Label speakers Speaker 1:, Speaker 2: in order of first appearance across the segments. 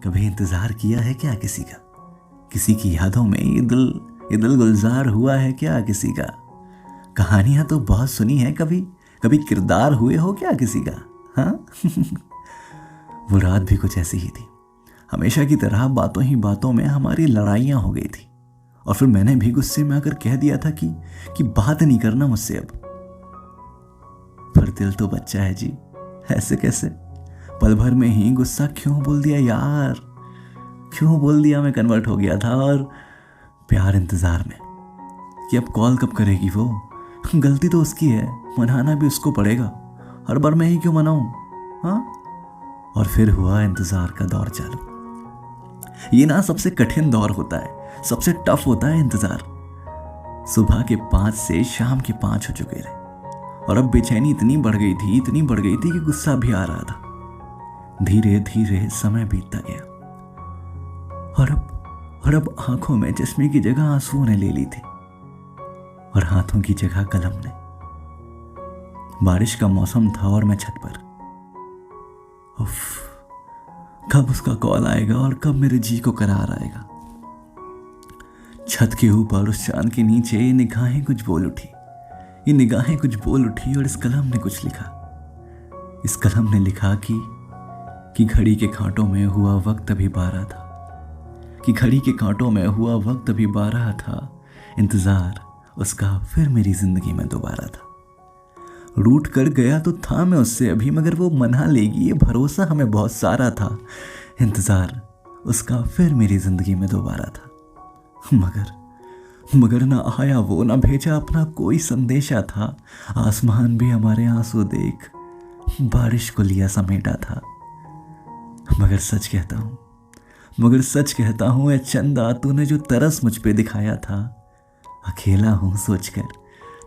Speaker 1: कभी इंतजार किया है क्या किसी का? किसी की यादों में ये दिल गुलजार हुआ है क्या किसी का? कहानियां तो बहुत सुनी है, कभी कभी किरदार हुए हो क्या किसी का? हाँ वो रात भी कुछ ऐसी ही थी। हमेशा की तरह बातों ही बातों में हमारी लड़ाइयां हो गई थी और फिर मैंने भी गुस्से में आकर कह दिया था कि बात नहीं करना मुझसे अब। पर दिल तो बच्चा है जी, ऐसे कैसे? पल भर में ही गुस्सा क्यों बोल दिया यार, क्यों बोल दिया? मैं कन्वर्ट हो गया था और प्यार इंतजार में कि अब कॉल कब करेगी वो। गलती तो उसकी है, मनाना भी उसको पड़ेगा। हर बार मैं ही क्यों मनाऊं? हाँ। और फिर हुआ इंतजार का दौर चालू। ये ना सबसे कठिन दौर होता है, सबसे टफ होता है इंतजार। सुबह के 5 से शाम के 5 हो चुके थे और अब बेचैनी इतनी बढ़ गई थी कि गुस्सा भी आ रहा था। धीरे धीरे समय बीतता गया और अब आंखों में चश्मे की जगह आंसुओं ने ले ली थी और हाथों की जगह कलम ने। बारिश का मौसम था और मैं छत पर। उफ, कब उसका कॉल आएगा और कब मेरे जी को करार आएगा। छत के ऊपर उस चांद के नीचे ये निगाहें कुछ बोल उठी और इस कलम ने कुछ लिखा। इस कलम ने लिखा कि घड़ी के कांटों में हुआ वक्त अभी 12 था, कि घड़ी के कांटों में हुआ वक्त अभी 12 था। इंतजार उसका फिर मेरी जिंदगी में दोबारा था। रूठ कर गया तो था मैं उससे अभी, मगर वो मना लेगी ये भरोसा हमें बहुत सारा था। इंतजार उसका फिर मेरी जिंदगी में दोबारा था। मगर ना आया वो, ना भेजा अपना कोई संदेशा था। आसमान भी हमारे आंसू देख बारिश को लिया समेटा था। मगर सच कहता हूँ ए चंदा, तूने जो तरस मुझ पे दिखाया था, अकेला हूँ सोचकर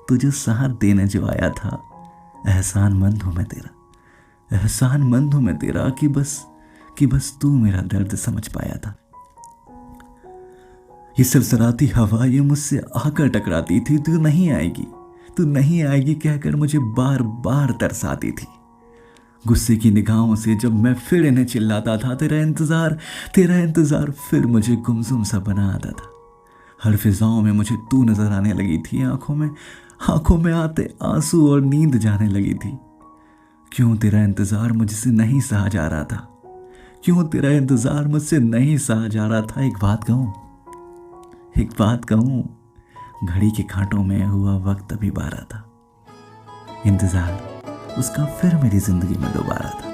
Speaker 1: तू जो साथ देने जो आया था। एहसानमंद हूँ मैं तेरा कि बस तू मेरा दर्द समझ पाया था। ये सरसराती हवा ये मुझसे आकर टकराती थी, तू नहीं आएगी कहकर मुझे बार बार तरसाती थी। गुस्से की निगाहों से जब मैं फिर इन्हें चिल्लाता था, तेरा इंतजार फिर मुझे गुमसुम सा बना आता था। हर फिजाओं में मुझे तू नजर आने लगी थी, आंखों में आते आंसू और नींद जाने लगी थी। क्यों तेरा इंतजार मुझसे नहीं सहा जा रहा था? एक बात कहूं, घड़ी के कांटों में हुआ वक्त अभी 12 था। इंतजार उसका फिर मेरी जिंदगी में दोबारा था।